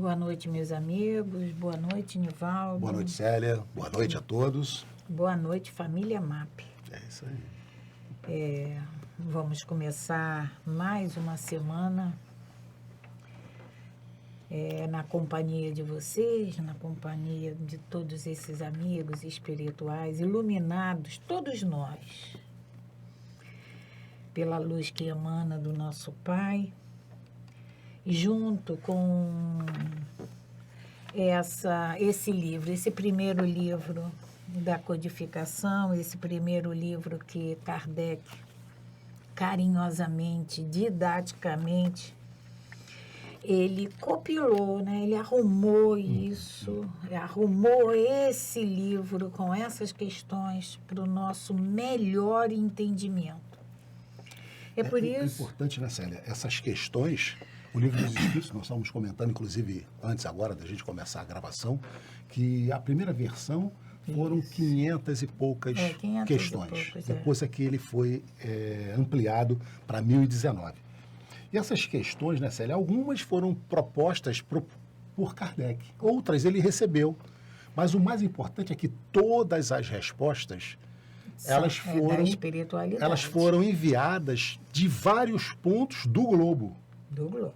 Boa noite, meus amigos. Boa noite, Nivaldo. Boa noite, Célia. Boa noite a todos. Boa noite, família MAP. É isso aí. Vamos começar mais uma semana na companhia de vocês, na companhia de todos esses amigos espirituais, iluminados, todos nós, pela luz que emana do nosso Pai, junto com esse livro, esse primeiro livro da codificação, esse primeiro livro que Kardec carinhosamente, didaticamente, ele compilou, né? Ele arrumou isso, arrumou esse livro com essas questões para o nosso melhor entendimento. Por isso... É importante, né, Célia? Essas questões, o Livro dos Espíritos, nós estávamos comentando, inclusive, antes agora da gente começar a gravação, que a primeira versão foram 500 e poucas 500 questões. E poucos, Depois é que ele foi ampliado para 1019. E essas questões, né, Célia, algumas foram propostas por Kardec, outras ele recebeu. Mas o mais importante é que todas as respostas elas foram enviadas de vários pontos do globo. Do globo.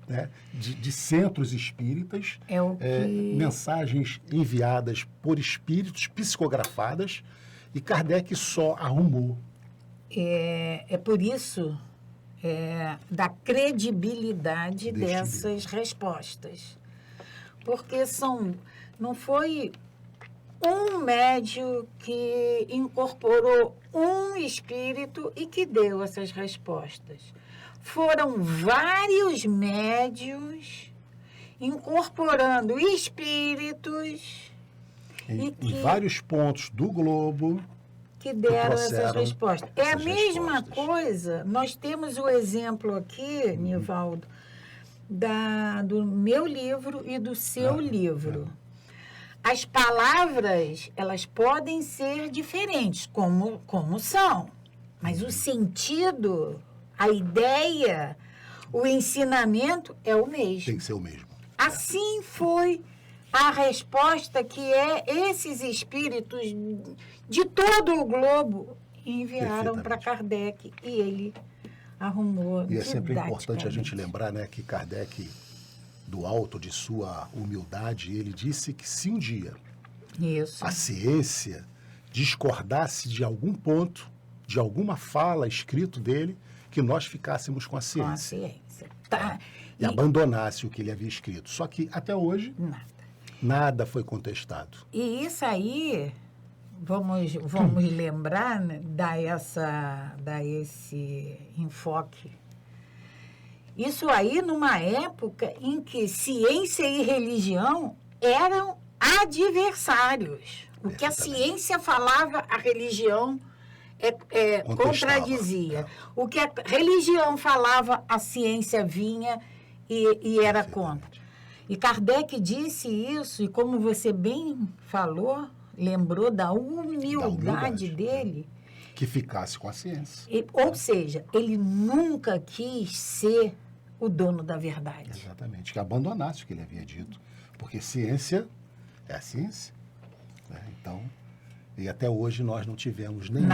Né, de centros espíritas, mensagens enviadas por espíritos, psicografadas, e Kardec só arrumou. É por isso da credibilidade dessas respostas. Porque não foi um médium que incorporou um espírito e que deu essas respostas. Foram vários médiuns incorporando espíritos em vários pontos do globo que deram essas respostas. É a mesma coisa, nós temos o exemplo aqui, Nivaldo, do meu livro e do seu livro. As palavras, elas podem ser diferentes, como são, mas o sentido, a ideia, o ensinamento é o mesmo. Tem que ser o mesmo. Assim foi a resposta que esses espíritos de todo o globo enviaram para Kardec e ele arrumou. E é sempre importante a gente lembrar, né, que Kardec, do alto de sua humildade, ele disse que se um dia a ciência discordasse de algum ponto, de alguma fala escrito dele, que nós ficássemos com a ciência. Tá. E abandonasse o que ele havia escrito. Só que até hoje nada foi contestado. E isso aí, vamos lembrar, né, dar esse enfoque. Isso aí numa época em que ciência e religião eram adversários. O que a ciência falava, a religião contradizia. O que a religião falava, a ciência vinha e era contra. E Kardec disse isso, e como você bem falou, lembrou da humildade dele. Que ficasse com a ciência. Ou seja, ele nunca quis ser o dono da verdade. Exatamente, que abandonasse o que ele havia dito. Porque ciência é a ciência. Né? Então, e até hoje nós não tivemos nenhum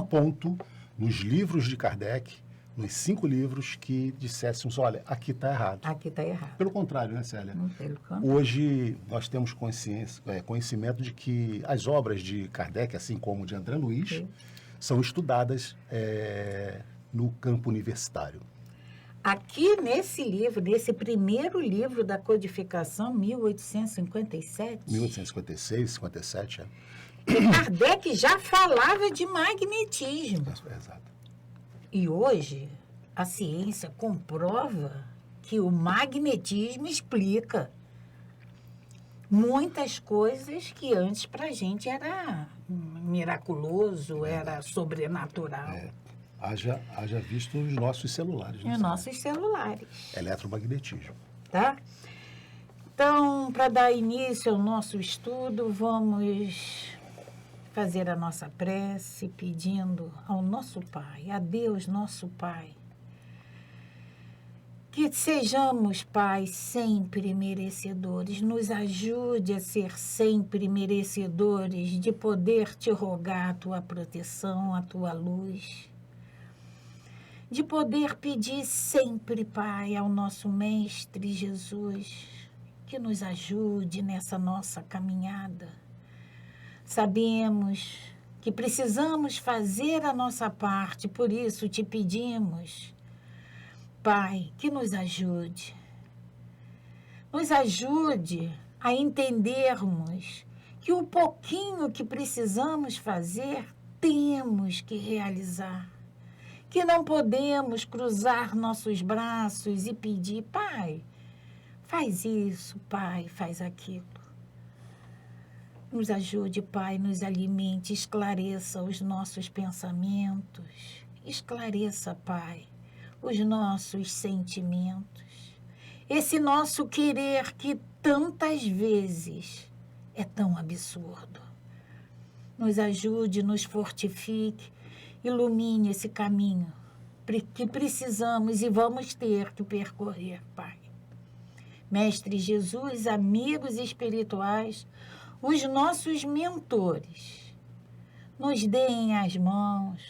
ponto nos livros de Kardec, nos 5 livros, que dissessemos, olha, aqui está errado. Aqui está errado. Pelo contrário, né, Célia? Pelo contrário. Hoje nós temos conhecimento de que as obras de Kardec, assim como de André Luiz, são estudadas no campo universitário. Aqui nesse livro, nesse primeiro livro da codificação, 1857... 1856, 57, Kardec já falava de magnetismo. Exato. E hoje, a ciência comprova que o magnetismo explica muitas coisas que antes para a gente era miraculoso, era sobrenatural. Haja visto os nossos celulares. Os nossos celulares. Eletromagnetismo. Tá? Então, para dar início ao nosso estudo, vamos fazer a nossa prece pedindo ao nosso Pai, a Deus nosso Pai, Que sejamos, Pai, sempre merecedores. Nos ajude a ser sempre merecedores de poder te rogar a tua proteção, a tua luz. De poder pedir sempre, Pai, ao nosso Mestre Jesus, que nos ajude nessa nossa caminhada. Sabemos que precisamos fazer a nossa parte, por isso te pedimos, Pai, que nos ajude. Nos ajude a entendermos que o pouquinho que precisamos fazer, temos que realizar. Que não podemos cruzar nossos braços e pedir, Pai, faz isso, Pai, faz aquilo. Nos ajude, Pai, nos alimente, esclareça os nossos pensamentos. Esclareça, Pai, os nossos sentimentos. Esse nosso querer que tantas vezes é tão absurdo. Nos ajude, nos fortifique, ilumine esse caminho que precisamos e vamos ter que percorrer, Pai. Mestre Jesus, amigos espirituais, os nossos mentores, nos deem as mãos,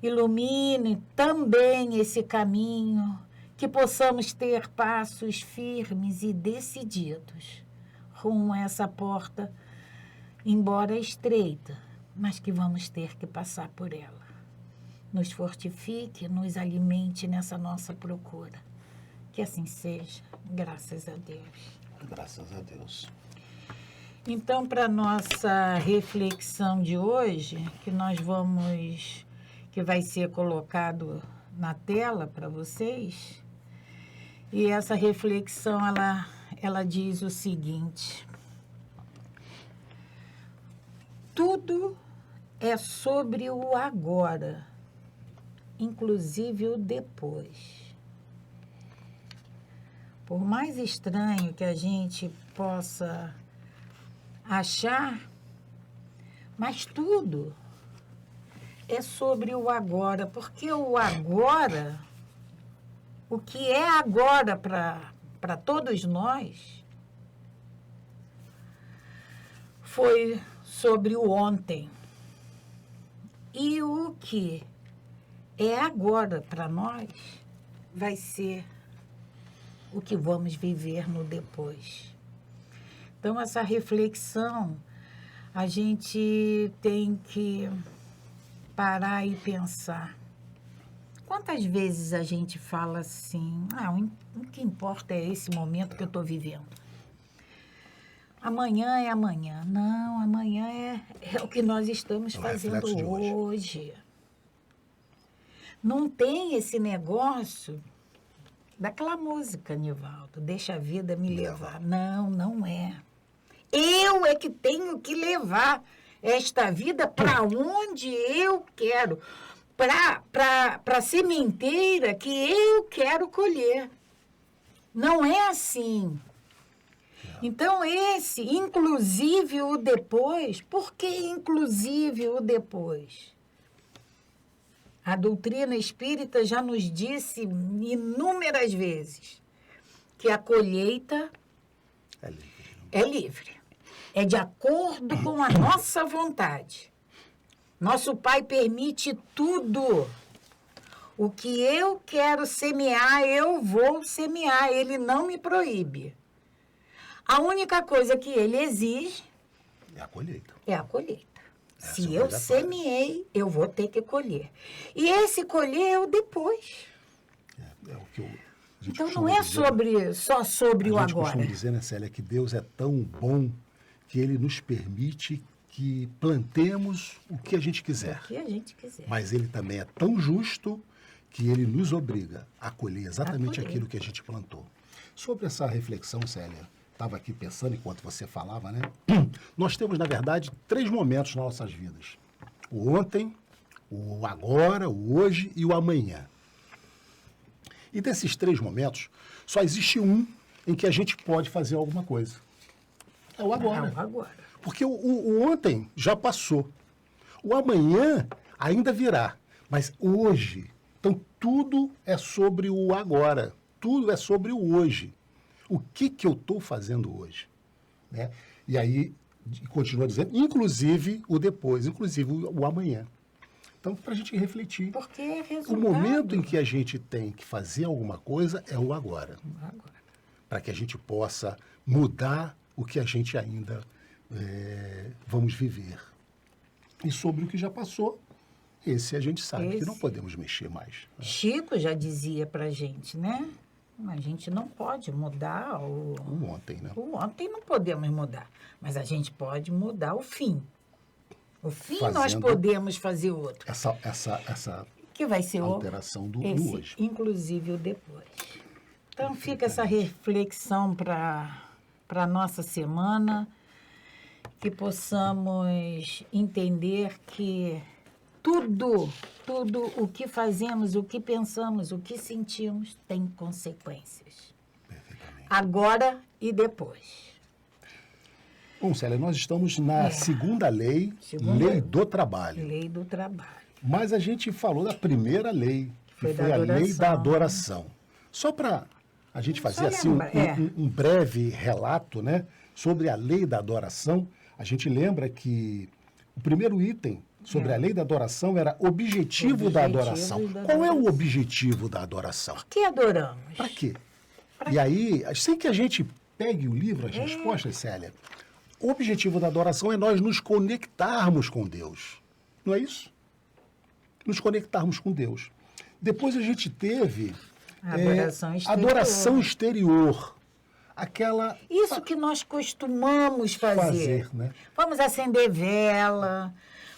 ilumine também esse caminho, que possamos ter passos firmes e decididos rumo a essa porta, embora estreita, mas que vamos ter que passar por ela. Nos fortifique, nos alimente nessa nossa procura. Que assim seja, graças a Deus. Graças a Deus. Então, para a nossa reflexão de hoje, que vai ser colocado na tela para vocês, e essa reflexão, ela diz o seguinte: tudo é sobre o agora, inclusive o depois. Por mais estranho que a gente possa achar, mas tudo é sobre o agora, porque o agora, o que é agora para todos nós, foi sobre o ontem. E o que é agora para nós vai ser o que vamos viver no depois. Então, essa reflexão, a gente tem que parar e pensar. Quantas vezes a gente fala assim, o que importa é esse momento que eu estou vivendo. Amanhã é amanhã. Não, amanhã é o que nós estamos fazendo hoje. Não tem esse negócio daquela música, Nivaldo, deixa a vida me levar. Não, não é. Eu é que tenho que levar esta vida para onde eu quero, para a sementeira que eu quero colher. Não é assim. Então, inclusive o depois, por que inclusive o depois? A doutrina espírita já nos disse inúmeras vezes que a colheita é livre. É de acordo com a nossa vontade. Nosso Pai permite tudo. O que eu quero semear, eu vou semear. Ele não me proíbe. A única coisa que ele exige é a colheita. É a colheita. Se eu semeei, eu vou ter que colher. E esse colher é o depois. É o que então não é só sobre o agora. A gente costuma dizer, né, Célia, que Deus é tão bom que ele nos permite que plantemos o que a gente quiser. O que a gente quiser. Mas ele também é tão justo que ele nos obriga a colher exatamente aquilo que a gente plantou. Sobre essa reflexão, Célia, estava aqui pensando enquanto você falava, né? Nós temos, na verdade, 3 momentos nas nossas vidas. O ontem, o agora, o hoje e o amanhã. E desses 3 momentos, só existe um em que a gente pode fazer alguma coisa. É o agora. É o agora. Porque o ontem já passou. O amanhã ainda virá. Mas hoje Então, tudo é sobre o agora, tudo é sobre o hoje. O que eu estou fazendo hoje? Né? E aí, continua dizendo, inclusive o depois, inclusive o amanhã. Então, para a gente refletir. Porque é resultado. O momento em que a gente tem que fazer alguma coisa é o agora. Para que a gente possa mudar o que a gente ainda vamos viver. E sobre o que já passou, esse a gente sabe que não podemos mexer mais. Né? Chico já dizia para a gente, né? A gente não pode mudar o ontem, né? O ontem não podemos mudar, mas a gente pode mudar o fim. O fim nós podemos fazer outro. Essa que vai ser alteração do hoje. Inclusive o depois. Então fica essa reflexão para a nossa semana, que possamos entender que tudo o que fazemos, o que pensamos, o que sentimos, tem consequências. Perfeitamente. Agora e depois. Bom, Célia, nós estamos na segunda lei, lei do trabalho. Lei do trabalho. Mas a gente falou da primeira lei, que foi a lei da adoração. Só para a gente fazer assim um breve relato, né, sobre a lei da adoração, a gente lembra que o primeiro item sobre a lei da adoração era objetivo da adoração. Qual é o objetivo da adoração? Por que adoramos? Para quê? E aí, sem que a gente pegue o livro, as respostas, Célia, o objetivo da adoração é nós nos conectarmos com Deus. Não é isso? Nos conectarmos com Deus. Depois a gente teve adoração exterior. Aquela... Isso que nós costumamos fazer. Né? Vamos acender vela,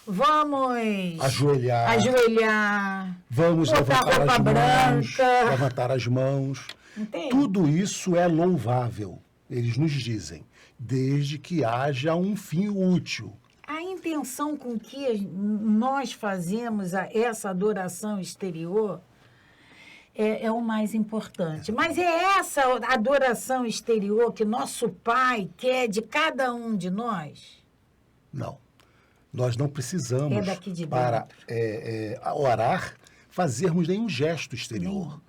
vamos... Ajoelhar. Vamos levantar as mãos. Entende? Tudo isso é louvável, eles nos dizem, desde que haja um fim útil. A intenção com que nós fazemos essa adoração exterior é o mais importante. Mas é essa adoração exterior que nosso Pai quer de cada um de nós? Não. Nós não precisamos, para orar, fazermos nenhum gesto exterior.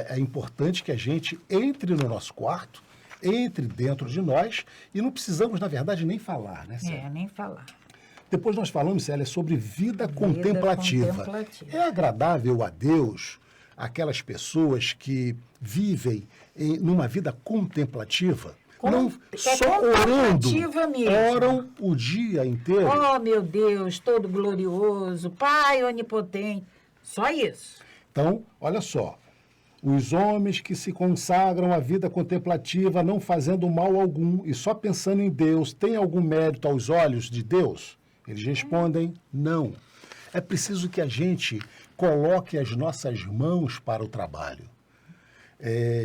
É importante que a gente entre no nosso quarto, entre dentro de nós, e não precisamos, na verdade, nem falar, né, Célia? Nem falar. Depois nós falamos, Célia, sobre vida contemplativa. É agradável a Deus aquelas pessoas que vivem numa vida contemplativa? Não só orando, oram o dia inteiro. Oh, meu Deus, todo glorioso, Pai onipotente. Só isso. Então, olha só. Os homens que se consagram à vida contemplativa, não fazendo mal algum e só pensando em Deus, têm algum mérito aos olhos de Deus? Eles respondem, não. É preciso que a gente coloque as nossas mãos para o trabalho.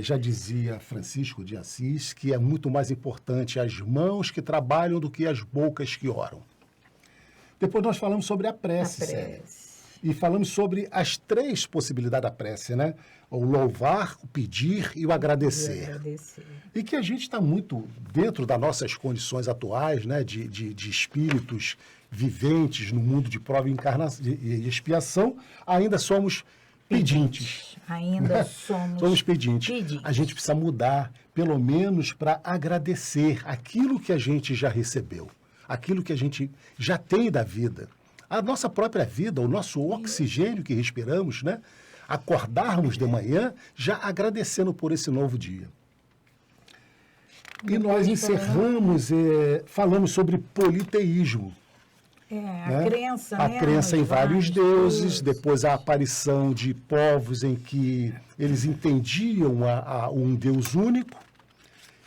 Já dizia Francisco de Assis que é muito mais importante as mãos que trabalham do que as bocas que oram. Depois nós falamos sobre a prece, Célia. E falamos sobre as 3 possibilidades da prece, né? O louvar, o pedir e o agradecer. E que a gente está muito dentro das nossas condições atuais, né? De espíritos viventes no mundo de prova e expiação, ainda somos pedintes. Ainda somos pedintes. A gente precisa mudar, pelo menos para agradecer aquilo que a gente já recebeu, aquilo que a gente já tem da vida. A nossa própria vida, o nosso oxigênio que respiramos, né? Acordarmos de manhã já agradecendo por esse novo dia. E nós encerramos, falamos sobre politeísmo. A crença, a crença em vários deuses, depois a aparição de povos em que eles entendiam um Deus único,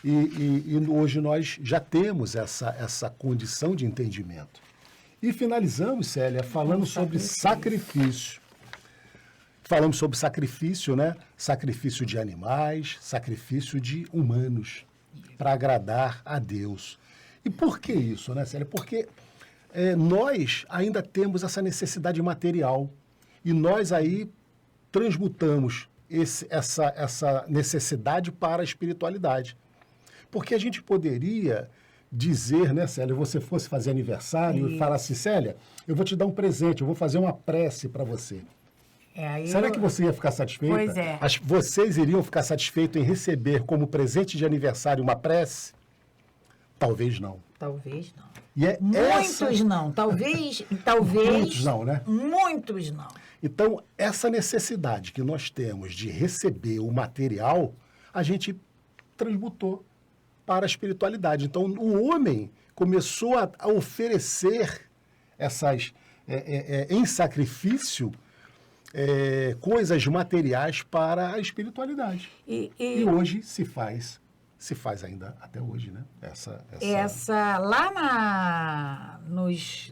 e hoje nós já temos essa condição de entendimento. E finalizamos, Célia, falando sobre sacrifício. Falamos sobre sacrifício, né? Sacrifício de animais, sacrifício de humanos, para agradar a Deus. E por que isso, né, Célia? Porque nós ainda temos essa necessidade material e nós aí transmutamos essa necessidade para a espiritualidade. Porque a gente poderia dizer, né, Célia, você fosse fazer aniversário e falar assim, Célia, eu vou te dar um presente, eu vou fazer uma prece para você. Será que você ia ficar satisfeita? Pois é. Vocês iriam ficar satisfeitos em receber como presente de aniversário uma prece? Talvez não. Talvez não. E Muitos não. Talvez... Muitos não, né? Muitos não. Então, essa necessidade que nós temos de receber o material, a gente transmutou para a espiritualidade. Então, o homem começou a oferecer essas, em sacrifício, coisas materiais para a espiritualidade. E hoje se faz ainda até hoje, né?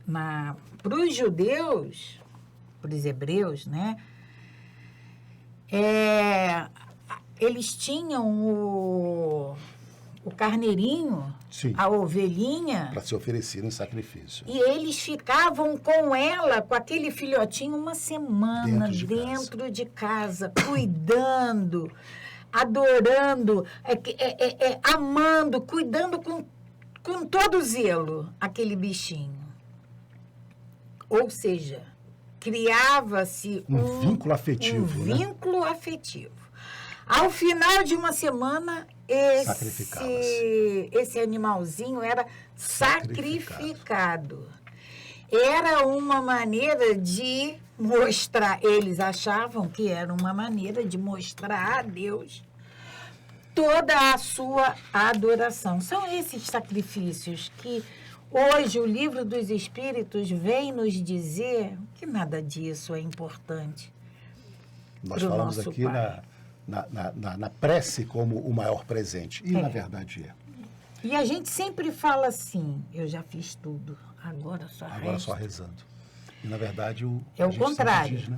Lá para os judeus, para os hebreus, né? Eles tinham o carneirinho, sim, a ovelhinha, para se oferecer em sacrifício. E eles ficavam com ela, com aquele filhotinho, uma semana dentro de casa, cuidando, adorando, amando, cuidando com todo zelo aquele bichinho. Ou seja, criava-se um vínculo afetivo. Um vínculo afetivo. Ao final de uma semana, esse animalzinho era sacrificado. Era uma maneira de mostrar, eles achavam que era uma maneira de mostrar a Deus toda a sua adoração. São esses sacrifícios que hoje o Livro dos Espíritos vem nos dizer que nada disso é importante. Nós falamos aqui na prece como o maior presente. E, na verdade, é. E a gente sempre fala assim, eu já fiz tudo, agora só rezando. E, na verdade, é o contrário. Diz, né?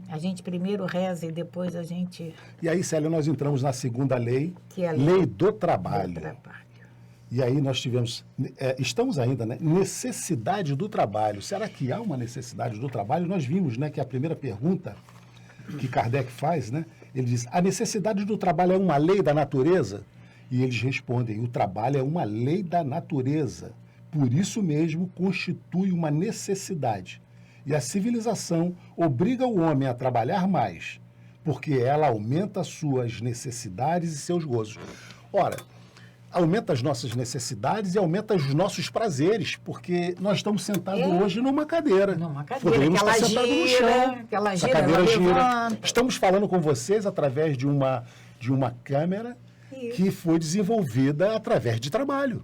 A gente primeiro reza e depois a gente... E aí, Célia, nós entramos na segunda lei, que é a lei do trabalho. E aí nós tivemos, estamos ainda, né? Necessidade do trabalho. Será que há uma necessidade do trabalho? Nós vimos, né, que a primeira pergunta que Kardec faz, né? Ele diz, a necessidade do trabalho é uma lei da natureza? E eles respondem, o trabalho é uma lei da natureza. Por isso mesmo constitui uma necessidade. E a civilização obriga o homem a trabalhar mais, porque ela aumenta suas necessidades e seus gozos. Ora, aumenta as nossas necessidades e aumenta os nossos prazeres, porque nós estamos sentados hoje numa cadeira. Poderíamos estar sentados no chão. Essa cadeira gira. Estamos falando com vocês através de uma câmera que foi desenvolvida através de trabalho,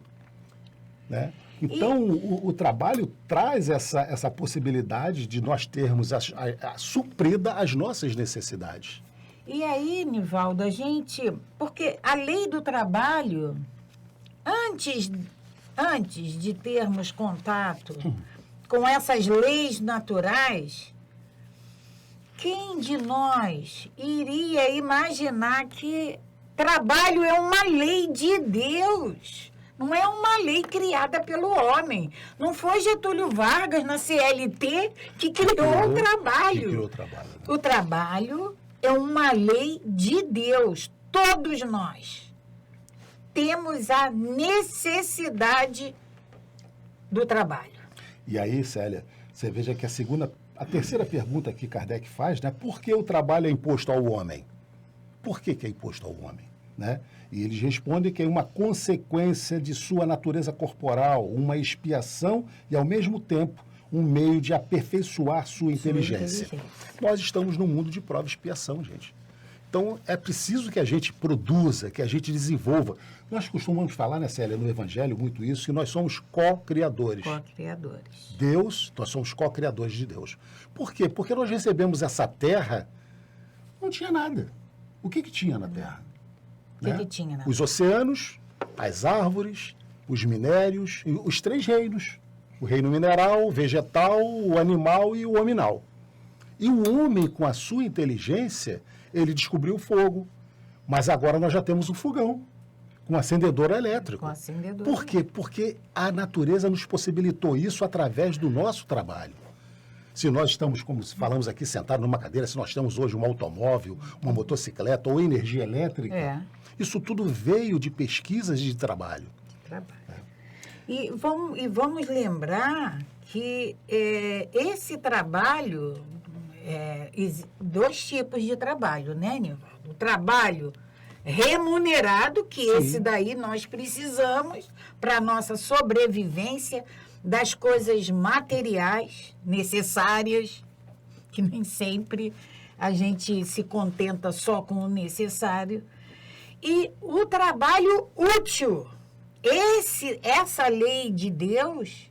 né? Então, o trabalho traz essa possibilidade de nós termos suprida as nossas necessidades. E aí, Nivaldo, porque a lei do trabalho, antes de termos contato com essas leis naturais, quem de nós iria imaginar que trabalho é uma lei de Deus? Não é uma lei criada pelo homem. Não foi Getúlio Vargas, na CLT, que criou o trabalho. O trabalho é uma lei de Deus. Todos nós temos a necessidade do trabalho. E aí, Célia, você veja que a terceira pergunta que Kardec faz, né? Por que o trabalho é imposto ao homem? Por que é imposto ao homem, né? E eles respondem que é uma consequência de sua natureza corporal, uma expiação e, ao mesmo tempo, um meio de aperfeiçoar sua inteligência. Nós estamos num mundo de prova e expiação, gente. Então, é preciso que a gente produza, que a gente desenvolva. Nós costumamos falar, né, Célia, no Evangelho, muito isso, que nós somos co-criadores. Co-criadores. Nós somos co-criadores de Deus. Por quê? Porque nós recebemos essa terra, não tinha nada. O que tinha na terra? O que tinha, né? Os oceanos, as árvores, os minérios, os 3 reinos. O reino mineral, o vegetal, o animal e o hominal. E o homem, com a sua inteligência, ele descobriu o fogo. Mas agora nós já temos um fogão, com acendedor elétrico. Com acendedor. Por quê? Porque a natureza nos possibilitou isso através do nosso trabalho. Se nós estamos, como falamos aqui, sentados numa cadeira, se nós temos hoje um automóvel, uma motocicleta ou energia elétrica, isso tudo veio de pesquisas de trabalho. E vamos lembrar que esse trabalho dois tipos de trabalho, né, Nivaldo? O trabalho remunerado, que Sim. esse daí nós precisamos para a nossa sobrevivência das coisas materiais necessárias, que nem sempre a gente se contenta só com o necessário. E o trabalho útil. Essa lei de Deus,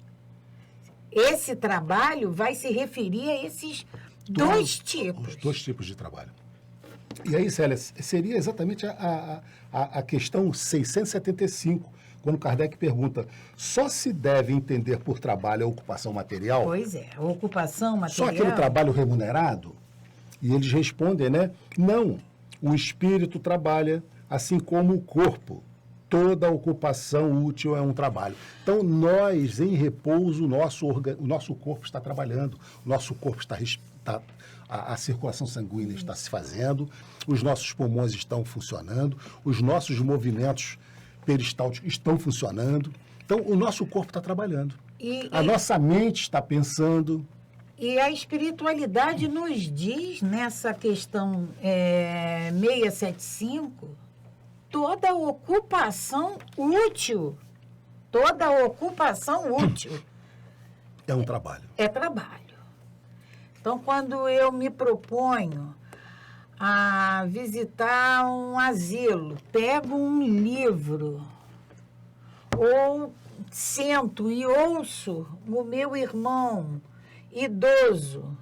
esse trabalho vai se referir a esses dois tipos. Os dois tipos de trabalho. E aí, Célia, seria exatamente a questão 675, quando Kardec pergunta, só se deve entender por trabalho a ocupação material? Pois é, a ocupação material... Só aquele trabalho remunerado? E eles respondem, né? Não, o espírito trabalha assim como o corpo. Toda ocupação útil é um trabalho. Então, nós, em repouso, o nosso corpo está trabalhando, o nosso corpo a circulação sanguínea está se fazendo, os nossos pulmões estão funcionando, os nossos movimentos peristálticos estão funcionando. Então, o nosso corpo está trabalhando. A nossa mente está pensando. E a espiritualidade nos diz, nessa questão 675, toda ocupação útil É um trabalho. É trabalho. Então, quando eu me proponho a visitar um asilo, pego um livro, ou sento e ouço o meu irmão idoso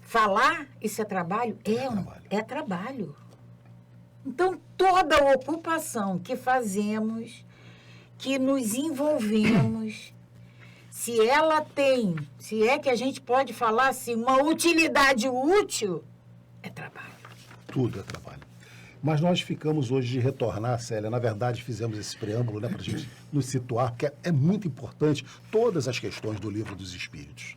falar, isso é trabalho? É trabalho. Então, toda ocupação que fazemos, que nos envolvemos, se é que a gente pode falar assim, uma utilidade útil, é trabalho. Tudo é trabalho. Mas nós ficamos hoje de retornar, Célia. Na verdade, fizemos esse preâmbulo, né, para a gente nos situar, porque é muito importante todas as questões do Livro dos Espíritos.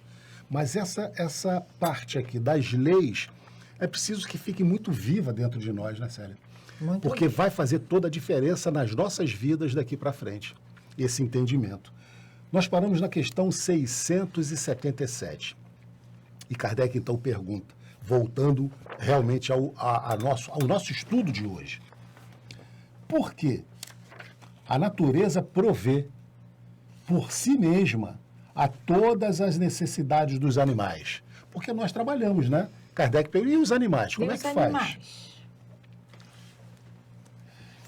Mas essa parte aqui das leis é preciso que fique muito viva dentro de nós, né, Célia? Porque vai fazer toda a diferença nas nossas vidas daqui para frente, esse entendimento. Nós paramos na questão 677. E Kardec, então, pergunta, voltando realmente ao nosso estudo de hoje. Por que a natureza provê por si mesma a todas as necessidades dos animais? Porque nós trabalhamos, né? Kardec pergunta, e os animais? Como é que faz?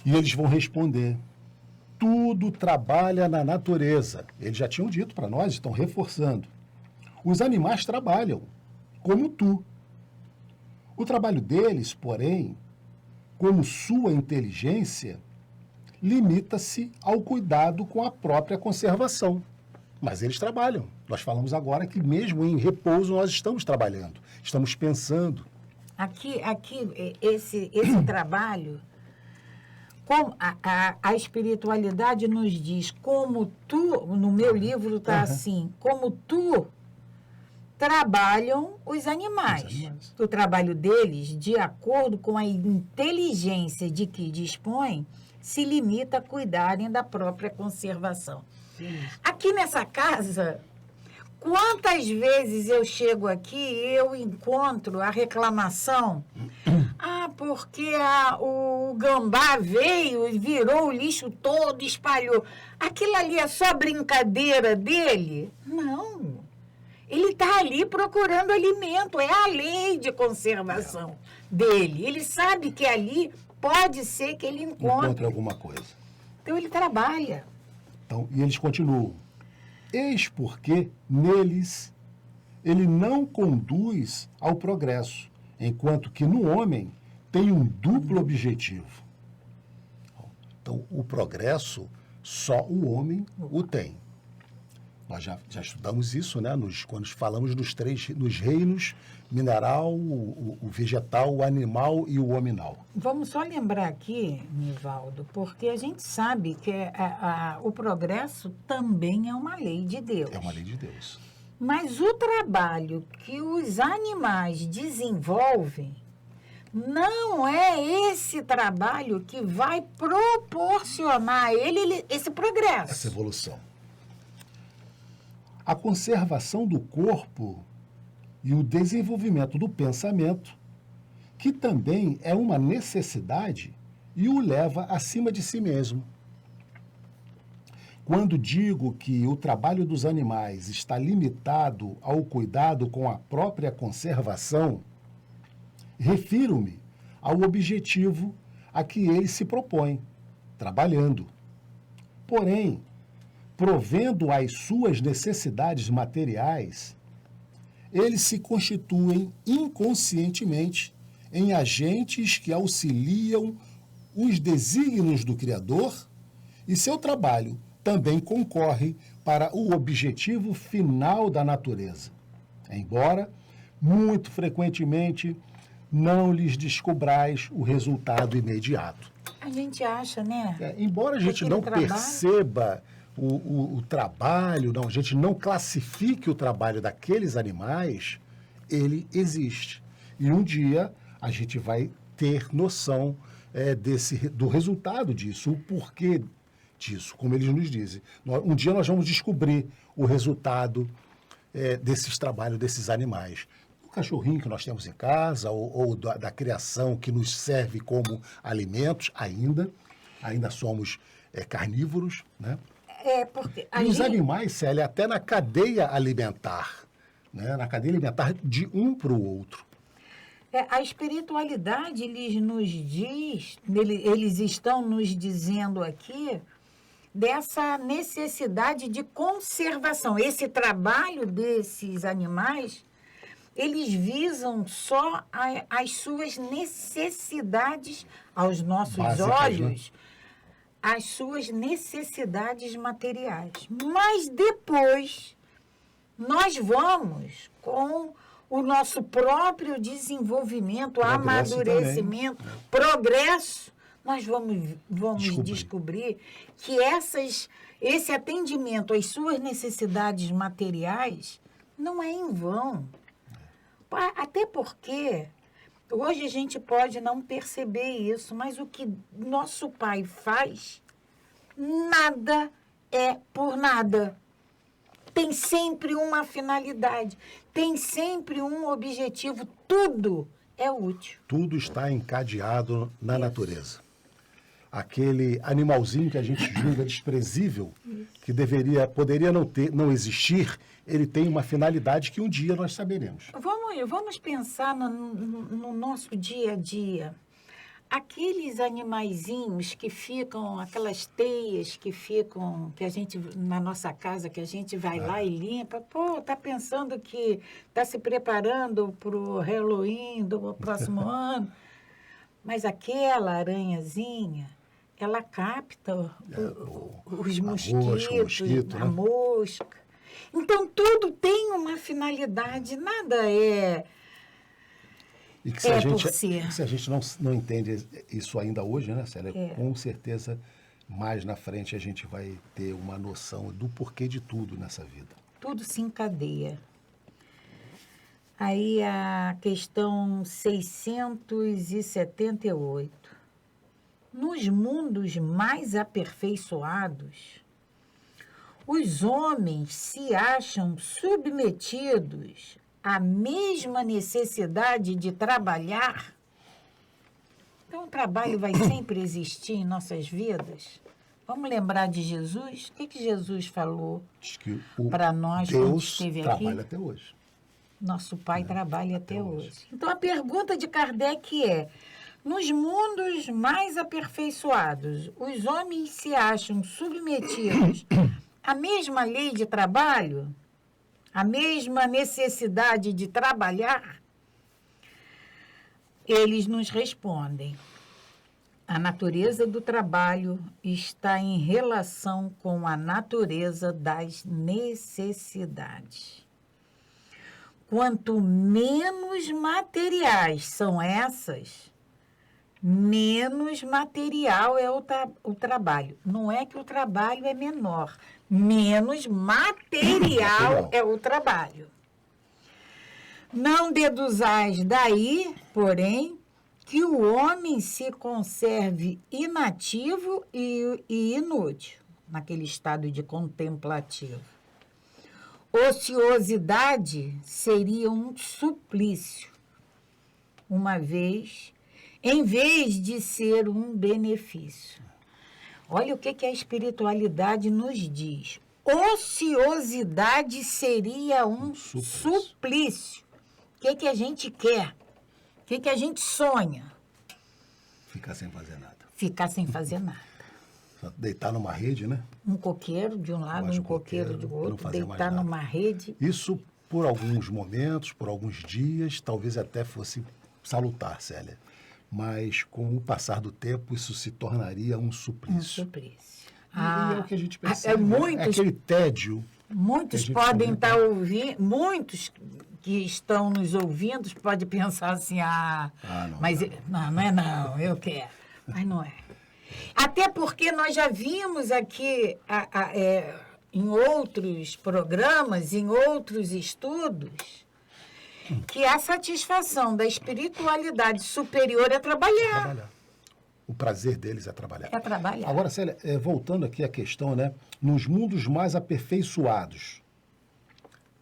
E eles vão responder, tudo trabalha na natureza. Eles já tinham dito para nós, estão reforçando. Os animais trabalham, como tu. O trabalho deles, porém, como sua inteligência, limita-se ao cuidado com a própria conservação. Mas eles trabalham. Nós falamos agora que mesmo em repouso nós estamos trabalhando, estamos pensando. Aqui esse trabalho, como a espiritualidade nos diz, como tu, no meu livro está assim, como tu trabalham os animais. O trabalho deles, de acordo com a inteligência de que dispõem, se limita a cuidarem da própria conservação. Aqui nessa casa, quantas vezes eu chego aqui e eu encontro a reclamação? Porque o gambá veio e virou o lixo todo, espalhou. Aquilo ali é só brincadeira dele? Não. Ele está ali procurando alimento, é a lei de conservação dele. Ele sabe que ali pode ser que ele encontre alguma coisa. Então ele trabalha. Então, e eles continuam. Eis porque neles ele não conduz ao progresso, enquanto que no homem tem um duplo objetivo. Então, o progresso só o homem o tem. Nós já estudamos isso, né? Quando falamos nos reinos mineral, o vegetal, o animal e o hominal. Vamos só lembrar aqui, Nivaldo, porque a gente sabe que o progresso também é uma lei de Deus. É uma lei de Deus. Mas o trabalho que os animais desenvolvem não é esse trabalho que vai proporcionar a ele esse progresso. Essa evolução. A conservação do corpo e o desenvolvimento do pensamento, que também é uma necessidade e o leva acima de si mesmo. Quando digo que o trabalho dos animais está limitado ao cuidado com a própria conservação, refiro-me ao objetivo a que ele se propõe, trabalhando. Porém, provendo as suas necessidades materiais, eles se constituem inconscientemente em agentes que auxiliam os desígnios do Criador e seu trabalho também concorre para o objetivo final da natureza, embora, muito frequentemente, não lhes descobrais o resultado imediato. A gente acha, né? Embora a gente não perceba o trabalho, a gente não classifique o trabalho daqueles animais, ele existe. E um dia a gente vai ter noção do resultado disso, o porquê disso, como eles nos dizem. Um dia nós vamos descobrir o resultado desses trabalhos desses animais. O cachorrinho que nós temos em casa, ou da criação que nos serve como alimentos, ainda somos carnívoros, né? Porque e os animais, Célia, até na cadeia alimentar, né? Na cadeia alimentar de um para o outro. A espiritualidade, eles estão nos dizendo aqui dessa necessidade de conservação. Esse trabalho desses animais, eles visam só as suas necessidades aos nossos básicas, olhos, né? As suas necessidades materiais. Mas depois, nós vamos com o nosso próprio desenvolvimento, amadurecimento, progresso, nós vamos descobrir que esse atendimento às suas necessidades materiais não é em vão. Até porque hoje a gente pode não perceber isso, mas o que nosso Pai faz, nada é por nada. Tem sempre uma finalidade, tem sempre um objetivo, tudo é útil. Tudo está encadeado na natureza. Aquele animalzinho que a gente julga desprezível, que poderia não existir, ele tem uma finalidade que um dia nós saberemos. Vamos pensar no nosso dia a dia. Aqueles animaizinhos que ficam, aquelas teias que ficam, que a gente, na nossa casa, que a gente vai lá e limpa, tá pensando que está se preparando para o Halloween do próximo ano. Mas aquela aranhazinha, ela capta os mosquitos, a mosca. Então, tudo tem uma finalidade, nada é... E que se a gente não entende isso ainda hoje, né, Célia? Com certeza, mais na frente a gente vai ter uma noção do porquê de tudo nessa vida. Tudo se encadeia. Aí a questão 678. Nos mundos mais aperfeiçoados, os homens se acham submetidos a mesma necessidade de trabalhar? Então, o trabalho vai sempre existir em nossas vidas? Vamos lembrar de Jesus? O que Jesus falou para nós quando esteve aqui? Deus trabalha até hoje. Nosso Pai trabalha até hoje. Então, a pergunta de Kardec é: nos mundos mais aperfeiçoados, os homens se acham submetidos à mesma lei de trabalho? A mesma necessidade de trabalhar? Eles nos respondem: a natureza do trabalho está em relação com a natureza das necessidades. Quanto menos materiais são essas, menos material é o trabalho. Não é que o trabalho é menor, menos material é o trabalho. Não deduzais daí, porém, que o homem se conserve inativo e inútil, naquele estado de contemplativo. ociosidade seria um suplício, em vez de ser um benefício. Olha o que a espiritualidade nos diz. Ociosidade seria um suplício. O que a gente quer? O que a gente sonha? Ficar sem fazer nada. Ficar sem fazer nada. Só deitar numa rede, né? Um coqueiro de um lado, um coqueiro do outro, deitar numa rede. Isso por alguns momentos, por alguns dias, talvez até fosse salutar, Célia. Mas com o passar do tempo, isso se tornaria um suplício. Um suplício. E é o que a gente percebe. É aquele tédio. Muitos podem estar ouvindo, muitos que estão nos ouvindo podem pensar assim, não, eu quero. Mas não é. Até porque nós já vimos aqui em outros programas, em outros estudos, que a satisfação da espiritualidade superior é trabalhar. O prazer deles é trabalhar. É trabalhar. Agora, Célia, voltando aqui à questão, né? Nos mundos mais aperfeiçoados.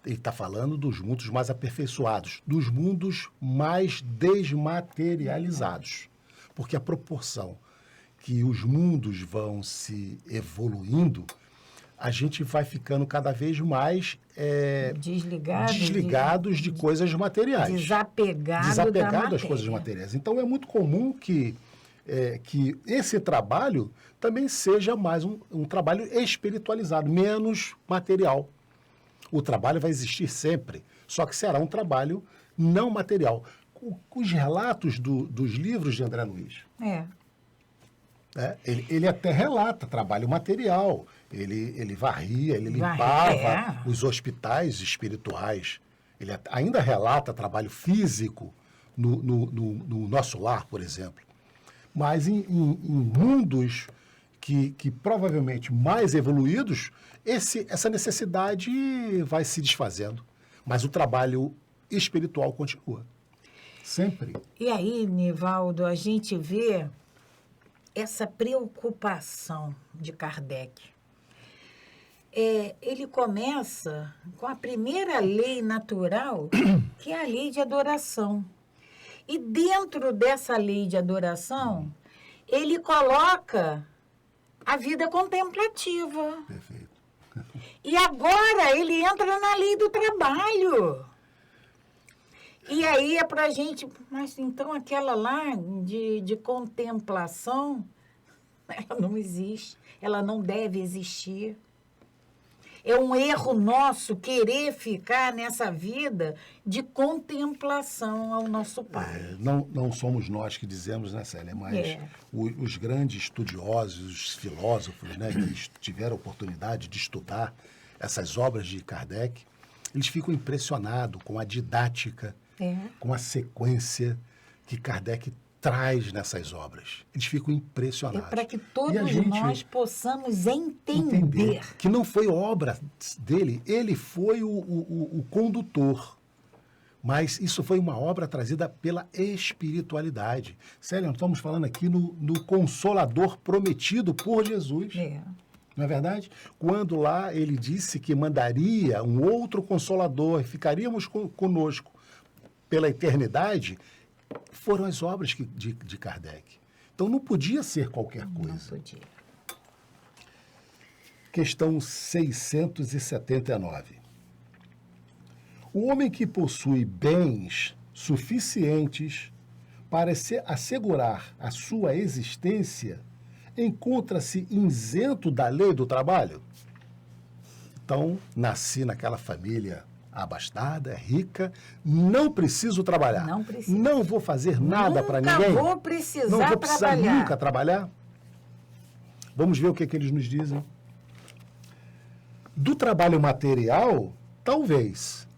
Ele está falando dos mundos mais aperfeiçoados, dos mundos mais desmaterializados. Porque a proporção que os mundos vão se evoluindo, a gente vai ficando cada vez mais desligados de coisas materiais. Desapegado das coisas materiais. Então, é muito comum que esse trabalho também seja mais um trabalho espiritualizado, menos material. O trabalho vai existir sempre, só que será um trabalho não material. Os relatos dos livros de André Luiz. Ele até relata trabalho material. Ele varria, ele limpava os hospitais espirituais. Ele ainda relata trabalho físico no nosso lar, por exemplo. Mas em mundos que provavelmente mais evoluídos, essa necessidade vai se desfazendo. Mas o trabalho espiritual continua. Sempre. E aí, Nivaldo, a gente vê essa preocupação de Kardec. Ele começa com a primeira lei natural, que é a lei de adoração. E dentro dessa lei de adoração, ele coloca a vida contemplativa. Perfeito. E agora ele entra na lei do trabalho. E aí é para a gente... Mas então aquela lá de contemplação, ela não existe. Ela não deve existir. É um erro nosso querer ficar nessa vida de contemplação ao nosso Pai. Não somos nós que dizemos, né, Célia? Mas os grandes estudiosos, os filósofos, né, que tiveram a oportunidade de estudar essas obras de Kardec, eles ficam impressionados com a didática, com a sequência que Kardec traz nessas obras. Eles ficam impressionados. É para que todos nós possamos entender que não foi obra dele, ele foi o condutor. Mas isso foi uma obra trazida pela espiritualidade. Célia, nós estamos falando aqui no Consolador prometido por Jesus. Não é verdade? Quando lá ele disse que mandaria um outro Consolador, ficaríamos conosco pela eternidade, foram as obras de Kardec. Então, não podia ser qualquer coisa. Não podia. Questão 679. O homem que possui bens suficientes para assegurar a sua existência encontra-se isento da lei do trabalho? Então, nasci naquela família abastada, rica, não preciso trabalhar. Não preciso. Não vou fazer nada para ninguém. Não vou precisar trabalhar. Não vou precisar trabalhar. nunca trabalhar. Vamos ver o que eles nos dizem. Do trabalho material, talvez.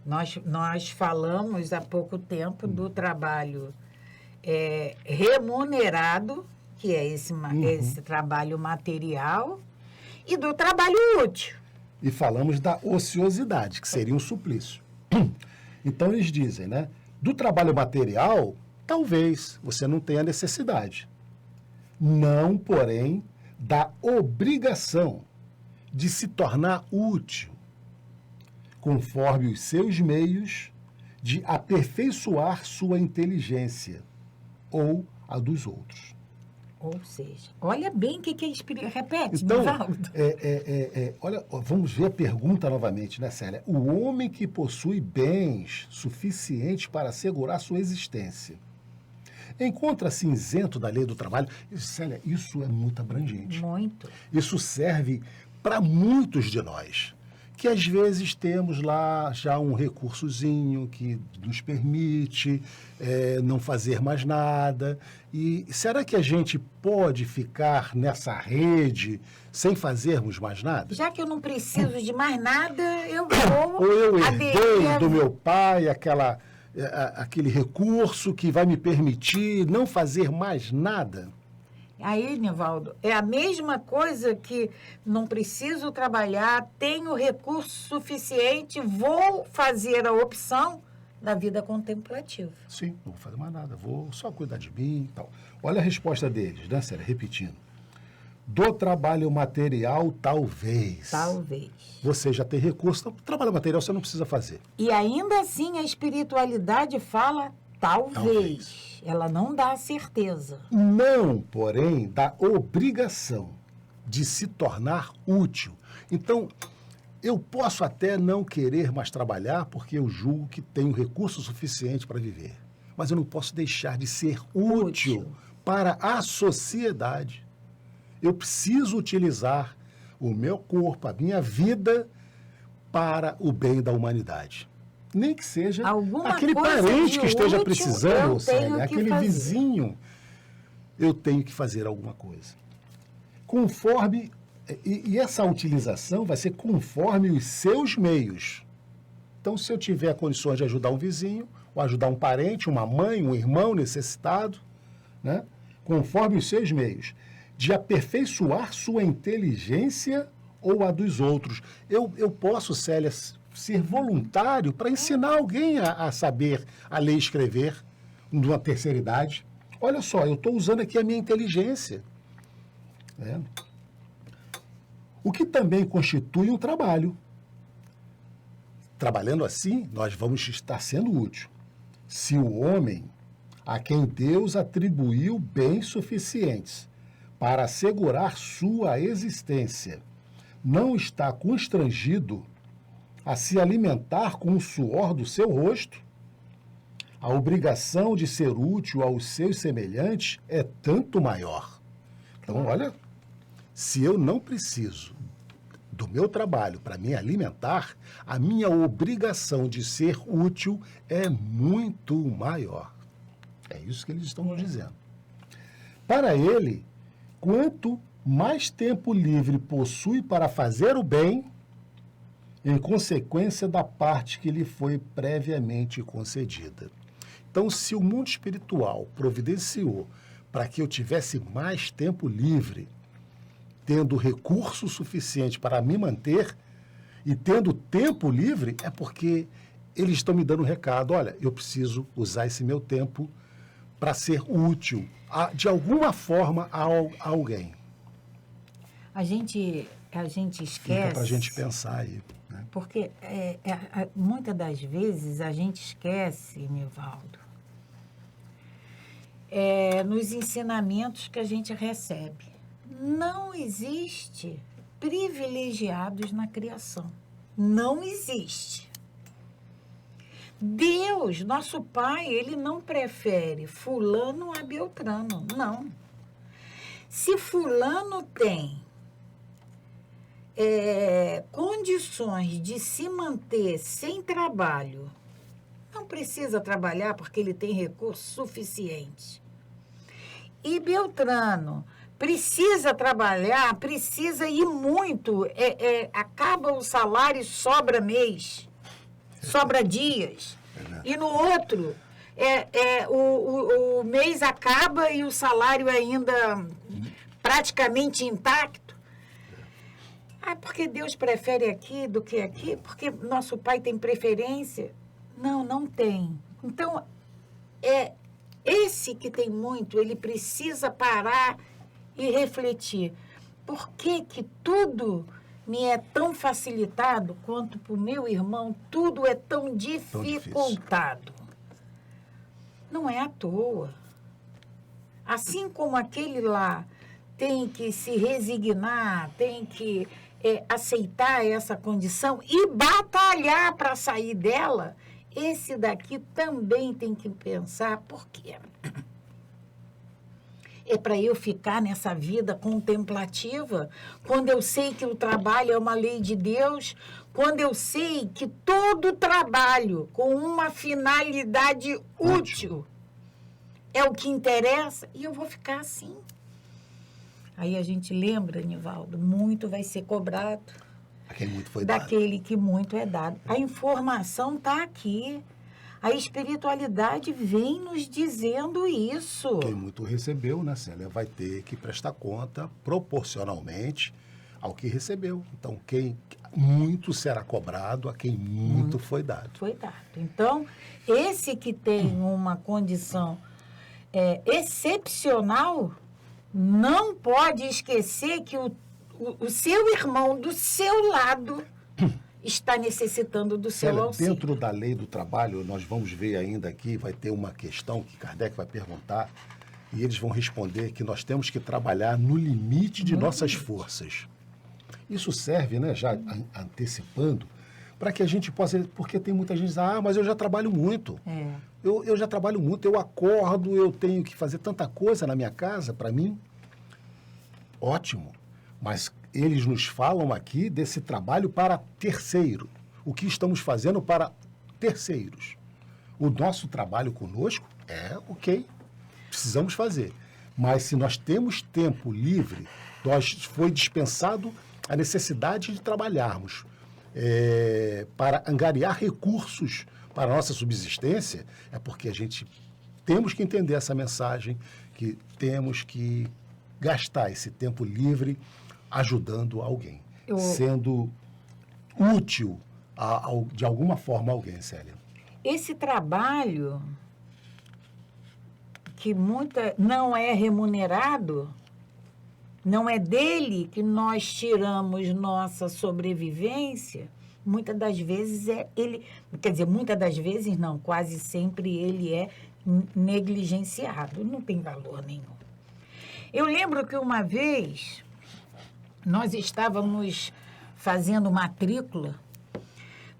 Nós falamos há pouco tempo do trabalho remunerado, que é esse trabalho material, e do trabalho útil. E falamos da ociosidade, que seria um suplício. Então, eles dizem, né? Do trabalho material, talvez você não tenha necessidade. Não, porém, da obrigação de se tornar útil. conforme os seus meios, de aperfeiçoar sua inteligência ou a dos outros. Ou seja, olha bem o que é espírito. Repete, Então, Nivaldo. olha, vamos ver a pergunta novamente, né, Célia? O homem que possui bens suficientes para assegurar sua existência encontra-se isento da lei do trabalho? Célia, isso é muito abrangente. Muito. Isso serve para muitos de nós, que às vezes temos lá já um recursozinho que nos permite não fazer mais nada. E será que a gente pode ficar nessa rede sem fazermos mais nada? Já que eu não preciso de mais nada, eu vou Ou eu herdei aderir do meu pai aquele recurso que vai me permitir não fazer mais nada? Aí, Nivaldo, é a mesma coisa que não preciso trabalhar, tenho recurso suficiente, vou fazer a opção da vida contemplativa. Sim, não vou fazer mais nada, vou só cuidar de mim e tal. Olha a resposta deles, né, Célia? Repetindo. Do trabalho material, talvez. Talvez. Você já tem recurso, então, trabalho material você não precisa fazer. E ainda assim a espiritualidade fala talvez. Ela não dá a certeza. Não, porém, da obrigação de se tornar útil. Então, eu posso até não querer mais trabalhar porque eu julgo que tenho recurso suficiente para viver. Mas eu não posso deixar de ser útil para a sociedade. Eu preciso utilizar o meu corpo, a minha vida, para o bem da humanidade. Nem que seja aquele parente que esteja precisando, Célia, aquele vizinho, eu tenho que fazer alguma coisa. Conforme, e essa utilização vai ser conforme os seus meios. Então, se eu tiver condições de ajudar um vizinho, ou ajudar um parente, uma mãe, um irmão necessitado, né? Conforme os seus meios, de aperfeiçoar sua inteligência ou a dos outros. Eu posso, Célia, ser voluntário para ensinar alguém a saber a ler e escrever numa terceira idade. Olha só, eu estou usando aqui a minha inteligência. Né? O que também constitui um trabalho. Trabalhando assim, nós vamos estar sendo útil. Se o homem, a quem Deus atribuiu bens suficientes para assegurar sua existência, não está constrangido a se alimentar com o suor do seu rosto, a obrigação de ser útil aos seus semelhantes é tanto maior. Então, olha, se eu não preciso do meu trabalho para me alimentar, a minha obrigação de ser útil é muito maior. É isso que eles estão nos dizendo. Para ele, quanto mais tempo livre possui para fazer o bem, em consequência da parte que lhe foi previamente concedida. Então, se o mundo espiritual providenciou para que eu tivesse mais tempo livre, tendo recurso suficiente para me manter e tendo tempo livre, é porque eles estão me dando um recado. Olha, eu preciso usar esse meu tempo para ser útil, de alguma forma, a alguém. A gente esquece... Fica para a gente pensar aí. Né? Porque muitas das vezes a gente esquece, Nivaldo, nos ensinamentos que a gente recebe. Não existe privilegiados na criação. Não existe. Deus, nosso Pai, ele não prefere fulano a beltrano, não. Se fulano tem condições de se manter sem trabalho, não precisa trabalhar porque ele tem recurso suficiente. E beltrano precisa trabalhar, precisa ir muito, acaba o salário e sobra mês, sobra dias. E no outro, o mês acaba e o salário ainda praticamente intacto. Porque Deus prefere aqui do que aqui? Porque nosso Pai tem preferência? Não, não tem. Então, esse que tem muito, ele precisa parar e refletir. Por que que tudo me é tão facilitado quanto para o meu irmão, tudo é tão dificultado. Não é à toa. Assim como aquele lá tem que se resignar, tem que aceitar essa condição e batalhar para sair dela, esse daqui também tem que pensar por quê. É para eu ficar nessa vida contemplativa, quando eu sei que o trabalho é uma lei de Deus, quando eu sei que todo trabalho com uma finalidade útil é o que interessa, e eu vou ficar assim. Aí a gente lembra, Nivaldo, muito vai ser cobrado. Aquele muito foi dado. Daquele que muito é dado. A informação está aqui. A espiritualidade vem nos dizendo isso. Quem muito recebeu, né, Célia, vai ter que prestar conta proporcionalmente ao que recebeu. Então, quem muito será cobrado, a quem muito foi dado. Foi dado. Então, esse que tem uma condição excepcional, não pode esquecer que o seu irmão do seu lado está necessitando do seu auxílio. Dentro da lei do trabalho, nós vamos ver ainda aqui, vai ter uma questão que Kardec vai perguntar, e eles vão responder que nós temos que trabalhar no limite de nossas forças. Isso serve, né, já antecipando, para que a gente possa... Porque tem muita gente que diz, mas eu já trabalho muito. Eu já trabalho muito, eu acordo, eu tenho que fazer tanta coisa na minha casa, para mim. Ótimo. Mas eles nos falam aqui desse trabalho para terceiro. O que estamos fazendo para terceiros. O nosso trabalho conosco ok, precisamos fazer. Mas se nós temos tempo livre, foi dispensado a necessidade de trabalharmos para angariar recursos para a nossa subsistência, é porque a gente temos que entender essa mensagem, que temos que gastar esse tempo livre ajudando alguém, sendo útil de alguma forma a alguém, Célia. Esse trabalho que não é remunerado, não é dele que nós tiramos nossa sobrevivência, muitas das vezes muitas das vezes não, quase sempre ele é negligenciado, não tem valor nenhum. Eu lembro que uma vez nós estávamos fazendo matrícula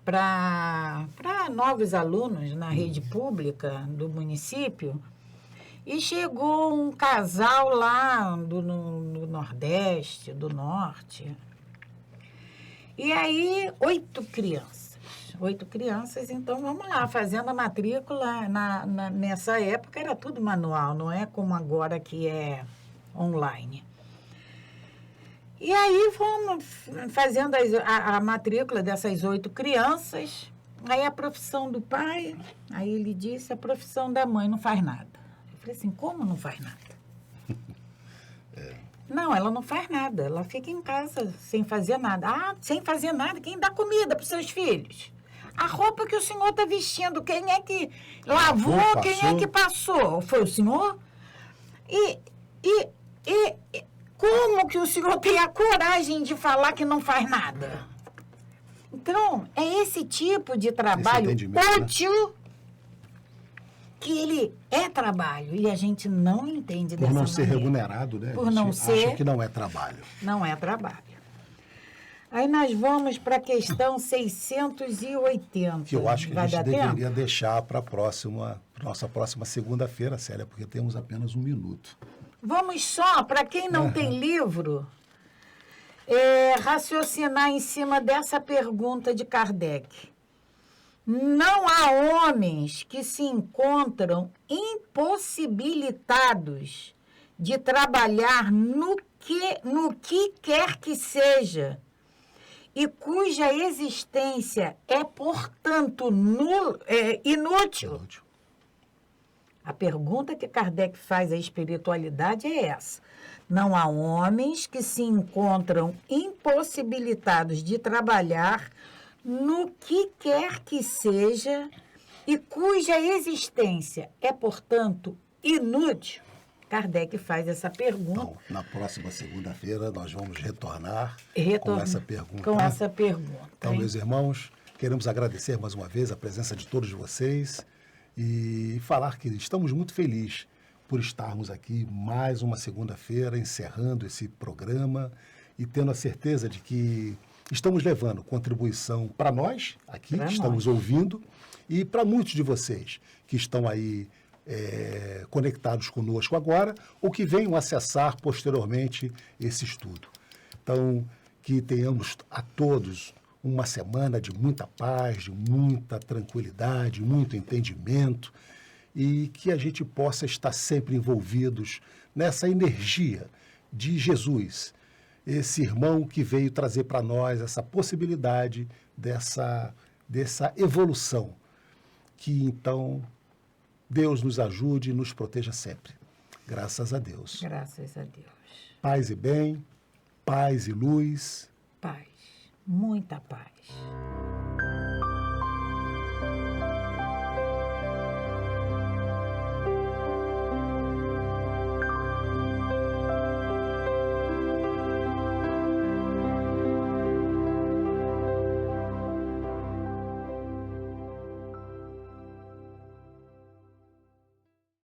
para novos alunos na rede pública do município, e chegou um casal lá no Nordeste, do Norte. E aí, 8 crianças, então vamos lá, fazendo a matrícula. Nessa época era tudo manual, não é como agora que é online. E aí fomos fazendo a matrícula dessas 8 crianças. Aí a profissão do pai, aí ele disse, a profissão da mãe não faz nada. Eu falei assim, como não faz nada? Não, ela não faz nada, ela fica em casa sem fazer nada. Sem fazer nada, quem dá comida para os seus filhos? A roupa que o senhor está vestindo, quem é que lavou, quem é que passou? Foi o senhor? E como que o senhor tem a coragem de falar que não faz nada? Então, é esse tipo de trabalho útil, né? Que ele é trabalho e a gente não entende dessa maneira. Por não ser remunerado, né? Por não ser... acha que não é trabalho. Não é trabalho. Aí nós vamos para a questão 680. Que eu acho que a gente deveria deixar para nossa próxima segunda-feira, Célia, porque temos apenas 1 minuto. Vamos só, para quem não tem livro, raciocinar em cima dessa pergunta de Kardec. Não há homens que se encontram impossibilitados de trabalhar no que quer que seja e cuja existência é, portanto, inútil. A pergunta que Kardec faz à espiritualidade é essa. Não há homens que se encontram impossibilitados de trabalhar no que quer que seja e cuja existência é, portanto, inútil. Kardec faz essa pergunta. Então, na próxima segunda-feira, nós vamos retornar com essa pergunta. Com essa pergunta. Então, meus irmãos, queremos agradecer mais uma vez a presença de todos vocês e falar que estamos muito felizes por estarmos aqui mais uma segunda-feira, encerrando esse programa e tendo a certeza de que estamos levando contribuição para nós, aqui, que estamos ouvindo, e para muitos de vocês que estão aí conectados conosco agora ou que venham acessar posteriormente esse estudo. Então, que tenhamos a todos uma semana de muita paz, de muita tranquilidade, muito entendimento e que a gente possa estar sempre envolvidos nessa energia de Jesus, esse irmão que veio trazer para nós essa possibilidade dessa evolução. Que então Deus nos ajude e nos proteja sempre. Graças a Deus. Graças a Deus. Paz e bem, paz e luz. Paz, muita paz.